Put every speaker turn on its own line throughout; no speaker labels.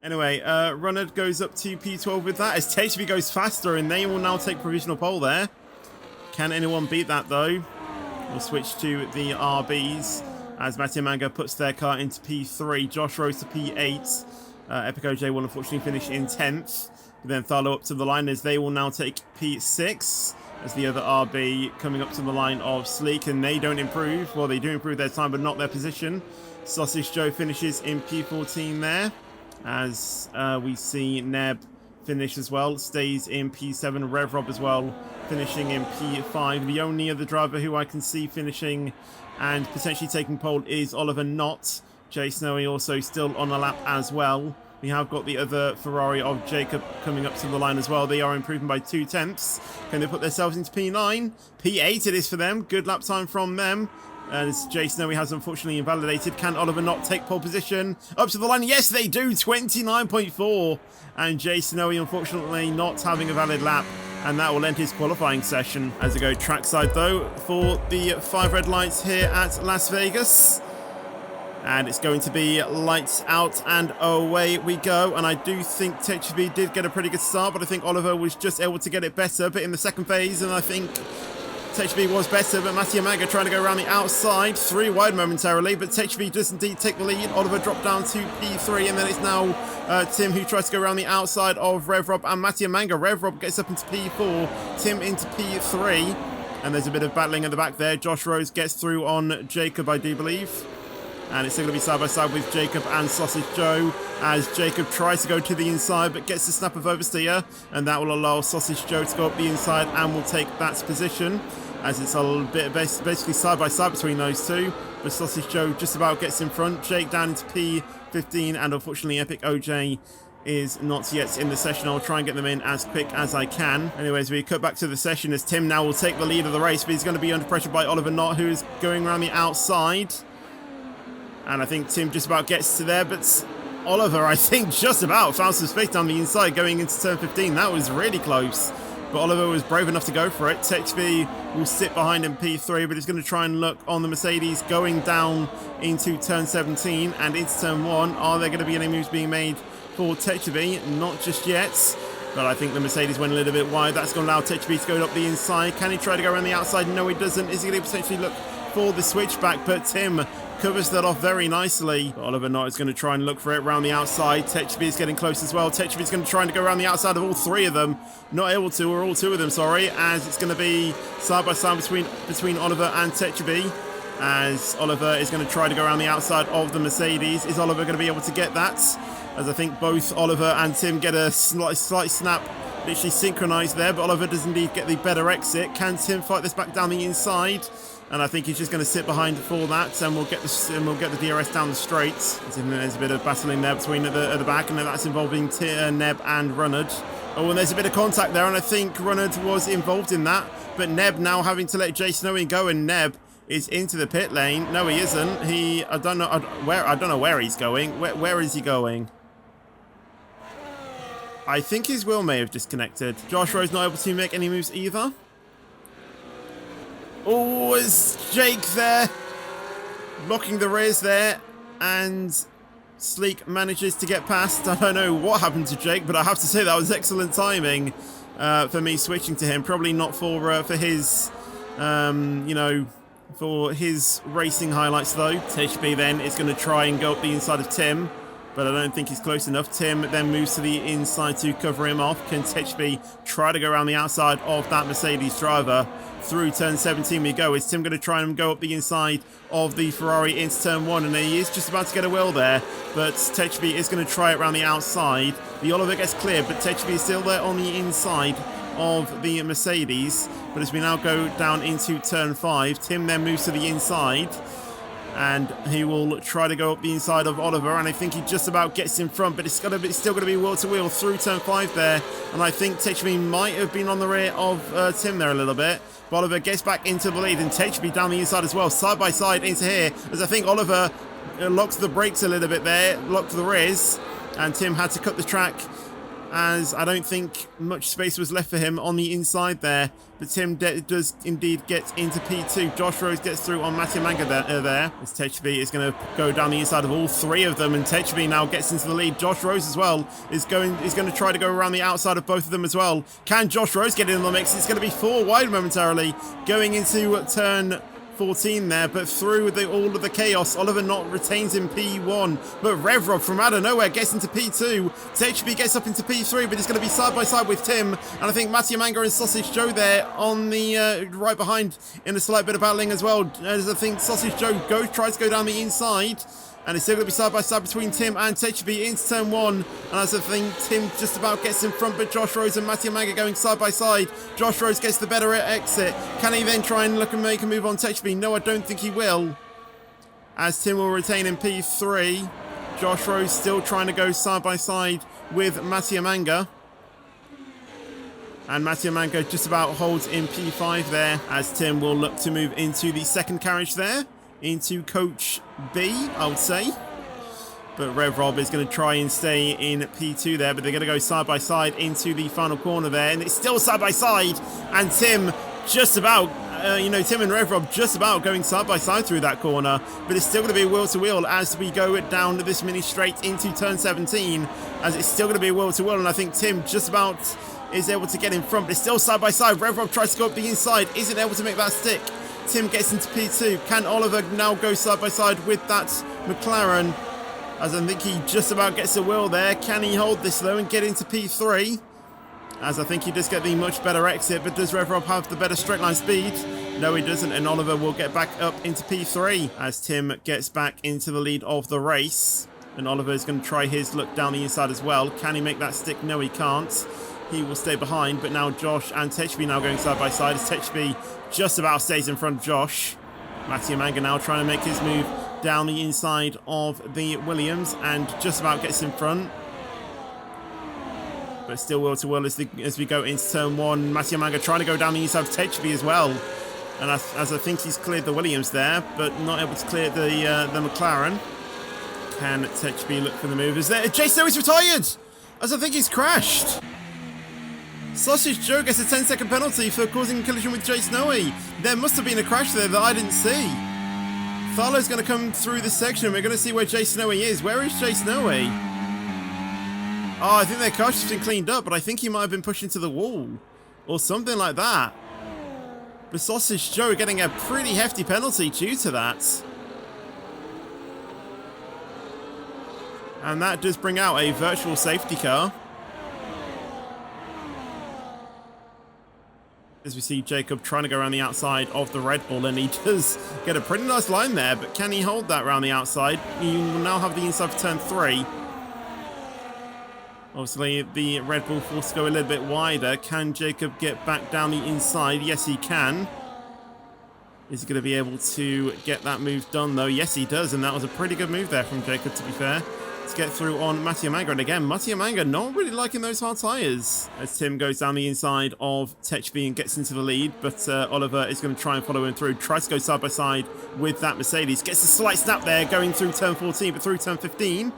Anyway, Runnard goes up to P12 with that as THB goes faster, and they will now take provisional pole there. Can anyone beat that though? We'll switch to the RBs as Mattia Manga puts their car into P3. Josh Rose to P8. Epic OJ will unfortunately finish in 10th. Then Tharlo up to the line as they will now take P6. As the other RB coming up to the line of Sleek, and they don't improve. Well, they do improve their time, but not their position. Sausage Joe finishes in P14 there. As we see Neb finish as well, stays in P7. Rev Rob as well, finishing in P5. The only other driver who I can see finishing and potentially taking pole is Oliver Knott. Jay Snowy also still on a lap as well. We have got the other Ferrari of Jacob coming up to the line as well. They are improving by 2/10. Can they put themselves into P9? P8 it is for them. Good lap time from them. As Jay Snowy has unfortunately invalidated. Can Oliver not take pole position? Up to the line. Yes, they do. 29.4. And Jay Snowy unfortunately not having a valid lap. And that will end his qualifying session. As I go trackside though for the 5 red lights here at Las Vegas. And it's going to be lights out and away we go. And I do think THB did get a pretty good start, but I think Oliver was just able to get it better. But in the second phase, and I think THB was better, but Mattia Manga trying to go around the outside. 3 wide momentarily, but THB does indeed take the lead. Oliver dropped down to P3, and then it's now Tim who tries to go around the outside of Rev Rob and Mattia Manga. Rev Rob gets up into P4, Tim into P3. And there's a bit of battling at the back there. Josh Rose gets through on Jacob, I do believe. And it's still going to be side by side with Jacob and Sausage Joe as Jacob tries to go to the inside but gets the snap of oversteer, and that will allow Sausage Joe to go up the inside and will take that position as it's a little bit basically side by side between those two. But Sausage Joe just about gets in front. Jake down into P15, and unfortunately Epic OJ is not yet in the session. I'll try and get them in as quick as I can. Anyways, we cut back to the session as Tim now will take the lead of the race, but he's going to be under pressure by Oliver Knott, who is going around the outside. And I think Tim just about gets to there, but Oliver, I think, just about found some space down the inside going into turn 15. That was really close. But Oliver was brave enough to go for it. THB will sit behind in P3, but he's going to try and look on the Mercedes going down into turn 17 and into turn 1. Are there going to be any moves being made for THB? Not just yet. But I think the Mercedes went a little bit wide. That's going to allow THB to go up the inside. Can he try to go around the outside? No, he doesn't. Is he going to potentially look for the switchback? But Tim covers that off very nicely. But Oliver Knott is going to try and look for it around the outside. THB is getting close as well. THB is going to try and go around the outside of all 3 of them. Not able to, or all 2 of them, sorry, as it's going to be side by side between Oliver and THB. As Oliver is going to try to go around the outside of the Mercedes. Is Oliver going to be able to get that? As I think both Oliver and Tim get a slight snap, literally synchronized there, but Oliver does indeed get the better exit. Can Tim fight this back down the inside? And I think he's just going to sit behind for that, and we'll get the DRS down the straight. There's a bit of battling there between at the back, and that's involving Neb and Runnard. Oh, and there's a bit of contact there, and I think Runnard was involved in that, but Neb now having to let Jay Snowy go, and Neb is into the pit lane. No, he isn't. I don't know where he's going. Where is he going? I think his wheel may have disconnected. Josh Rose not able to make any moves either. Oh, is Jake there? Blocking the rears there. And Sleek manages to get past. I don't know what happened to Jake, but I have to say that was excellent timing for me switching to him. Probably not for his, for his racing highlights though. THB then is going to try and go up the inside of Tim, but I don't think he's close enough. Tim then moves to the inside to cover him off. Can THB try to go around the outside of that Mercedes driver? Through turn 17 we go. Is Tim going to try and go up the inside of the Ferrari into turn 1? And he is just about to get a wheel there, but THB is going to try it around the outside. The Oliver gets cleared, but THB is still there on the inside of the Mercedes. But as we now go down into turn 5, Tim then moves to the inside, and he will try to go up the inside of Oliver, and I think he just about gets in front, but it's still going to be wheel to wheel through turn 5 there, and I think THB might have been on the rear of Tim there a little bit. But Oliver gets back into the lead, and THB down the inside as well, side by side into here, as I think Oliver locks the brakes a little bit there, locked the rears, and Tim had to cut the track as I don't think much space was left for him on the inside there. But Tim does indeed get into P2. Josh Rose gets through on Mattia Manga there. As Techby is going to go down the inside of all three of them, and Techby now gets into the lead. Josh Rose as well is going to try to go around the outside of both of them as well. Can Josh Rose get in the mix? It's going to be 4 wide momentarily going into turn 14 there, but through all of the chaos, Oliver Knott retains in P1, but Revrob from out of nowhere gets into P2. Techby gets up into P3, but he's going to be side by side with Tim, and I think Mattia Manga and Sausage Joe there on the right behind in a slight bit of battling as well, as I think Sausage Joe tries to go down the inside. And it's still going to be side by side between Tim and Techby into turn 1. And as I think Tim just about gets in front, but Josh Rose and Mattia Manga going side by side. Josh Rose gets the better exit. Can he then try and look and make a move on Techby? No, I don't think he will. As Tim will retain in P3. Josh Rose still trying to go side by side with Mattia Manga. And Mattia Manga just about holds in P5 there, as Tim will look to move into the second carriage there. Into Coach B, I would say. But Rev Rob is going to try and stay in P2 there, but they're going to go side by side into the final corner there, and it's still side by side, and Tim just about, Tim and Rev Rob just about going side by side through that corner, but it's still going to be wheel to wheel as we go down this mini straight into turn 17, as it's still going to be wheel to wheel, and I think Tim just about is able to get in front, but it's still side by side. Rev Rob tries to go up the inside, isn't able to make that stick. Tim gets into P2. Can Oliver now go side by side with that McLaren? As I think he just about gets a wheel there. Can he hold this though and get into P3? As I think he does get the much better exit, but does Rev Rob have the better straight line speed? No, he doesn't, and Oliver will get back up into P3 as Tim gets back into the lead of the race. And Oliver is going to try his look down the inside as well. Can he make that stick? No, he can't. He will stay behind, but now Josh and Techby now going side by side as Techby just about stays in front of Josh. Mattia Manga now trying to make his move down the inside of the Williams and just about gets in front. But still wheel to wheel as we go into turn 1. Mattia Manga trying to go down the inside of Techby as well. And as I think he's cleared the Williams there, but not able to clear the McLaren. Can Techby look for the move? Is there? Jay Snowy's retired! As I think he's crashed. Sausage Joe gets a 10-second penalty for causing a collision with Jay Snowy. There must have been a crash there that I didn't see. Tharlo's going to come through this section. We're going to see where Jay Snowy is. Where is Jay Snowy? Oh, I think their car has been cleaned up, but I think he might have been pushed into the wall. Or something like that. But Sausage Joe getting a pretty hefty penalty due to that. And that does bring out a virtual safety car. As we see Jacob trying to go around the outside of the Red Bull, and he does get a pretty nice line there, but can he hold that around the outside? You will now have the inside for turn 3. Obviously, the Red Bull forced to go a little bit wider. Can Jacob get back down the inside? Yes, he can. Is he going to be able to get that move done, though? Yes, he does, and that was a pretty good move there from Jacob, to be fair. Let's get through on Mattia Manga, and again, Mattia Manga not really liking those hard tyres. As Tim goes down the inside of Techby and gets into the lead, but Oliver is going to try and follow him through. Tries to go side by side with that Mercedes. Gets a slight snap there going through turn 14, but through turn 15.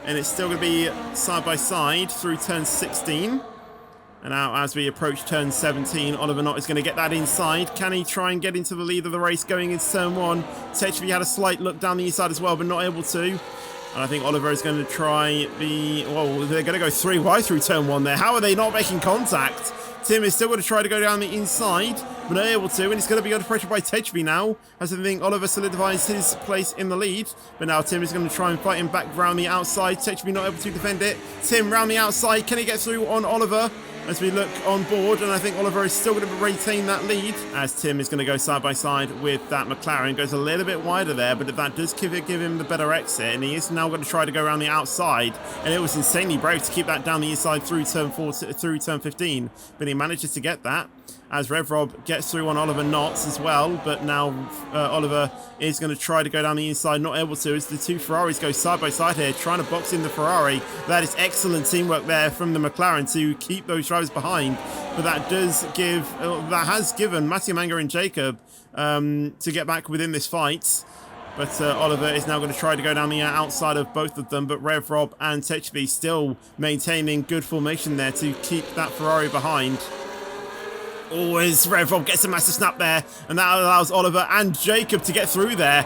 And it's still going to be side by side through turn 16. And now as we approach turn 17, Oliver Knott is going to get that inside. Can he try and get into the lead of the race going into turn 1? Techby had a slight look down the inside as well, but not able to. And I think Oliver is going to try they're going to go 3 wide through turn 1 there. How are they not making contact? Tim is still going to try to go down the inside, but not able to, and he's going to be under pressure by Techby now, as I think Oliver solidifies his place in the lead. But now Tim is going to try and fight him back round the outside. Techby not able to defend it. Tim round the outside. Can he get through on Oliver? As we look on board, and I think Oliver is still going to retain that lead, as Tim is going to go side by side with that McLaren. Goes a little bit wider there, but that does give him the better exit, and he is now going to try to go around the outside, and it was insanely brave to keep that down the inside through turn 15, but he manages to get that. As Rev Rob gets through on Oliver Knott as well, but now Oliver is going to try to go down the inside, not able to, as the two Ferraris go side by side here, trying to box in the Ferrari. That is excellent teamwork there from the McLaren to keep those drivers behind, but that has given Mattia Manga and Jacob to get back within this fight. But Oliver is now going to try to go down the outside of both of them. But Rev Rob and Techby still maintaining good formation there to keep that Ferrari behind. Always Rev Rob gets a massive snap there. And that allows Oliver and Jacob to get through there.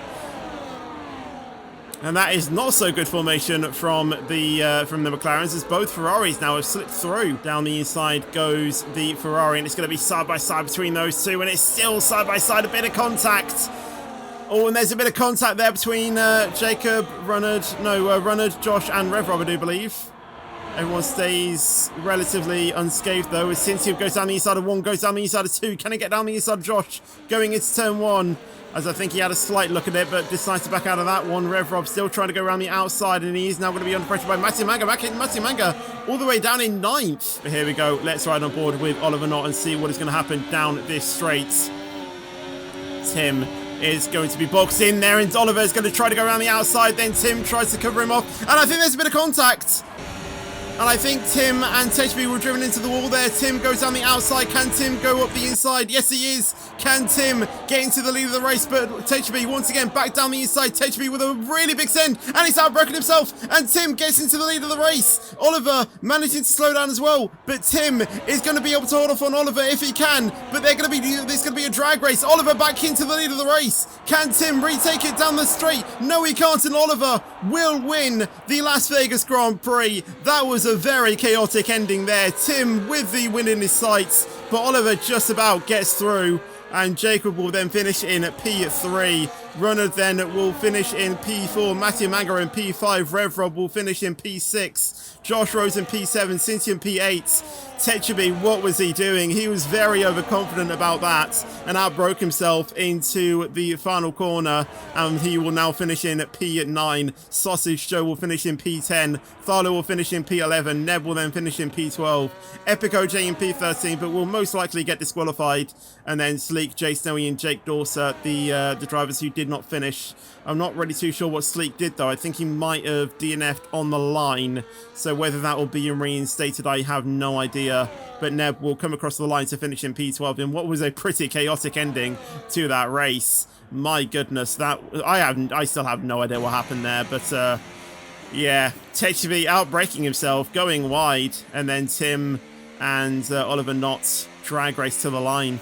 And that is not so good formation from the McLarens, as both Ferraris now have slipped through. Down the inside goes the Ferrari, and it's going to be side by side between those two, and it's still side by side, a bit of contact. Oh, and there's a bit of contact there between Jacob, Runnard, Josh, and Rev Rob, I do believe. Everyone stays relatively unscathed, though, as Cynthia goes down the inside of 1, goes down the inside of 2. Can he get down the inside of Josh going into turn 1? As I think he had a slight look at it, but decides to back out of that one. Rev Rob still trying to go around the outside, and he is now going to be under pressure by Matthew Manga. Back in Matthew Manga, all the way down in 9th. But here we go. Let's ride on board with Oliver Knott and see what is going to happen down this straight. Tim is going to be boxed in there, and Oliver is going to try to go around the outside. Then Tim tries to cover him off, and I think there's a bit of contact. And I think Tim and Techby were driven into the wall there. Tim goes down the outside. Can Tim go up the inside? Yes, he is. Can Tim get into the lead of the race? But Techby, once again, back down the inside. Techby with a really big send. And he's outbroken himself. And Tim gets into the lead of the race. Oliver managing to slow down as well. But Tim is going to be able to hold off on Oliver if he can. But there's going to be a drag race. Oliver back into the lead of the race. Can Tim retake it down the straight? No, he can't. And Oliver will win the Las Vegas Grand Prix. That was a very chaotic ending there. Tim with the win in his sights, but Oliver just about gets through, and Jacob will then finish in P3. Runner then will finish in P4. Matthew Manga in P5. Rev Rob will finish in P6. Josh Rose in P7. Cynthia in P8. Techby, what was he doing? He was very overconfident about that and outbroke himself into the final corner, and he will now finish in P9. Sausage Joe will finish in P10. Tharlo will finish in P11. Neb will then finish in P12. Epic OJ in P13, but will most likely get disqualified. And then Sleek, Jay Snowy, and Jake Dorser, the drivers who did not finish. I'm not really too sure what Sleek did, though. I think he might have DNF'd on the line. So whether that will be reinstated, I have no idea. But Neb will come across the line to finish in P12 in what was a pretty chaotic ending to that race. My goodness, that I still have no idea what happened there. But yeah, Techby outbraking himself, going wide, and then Tim and Oliver Knott drag race to the line.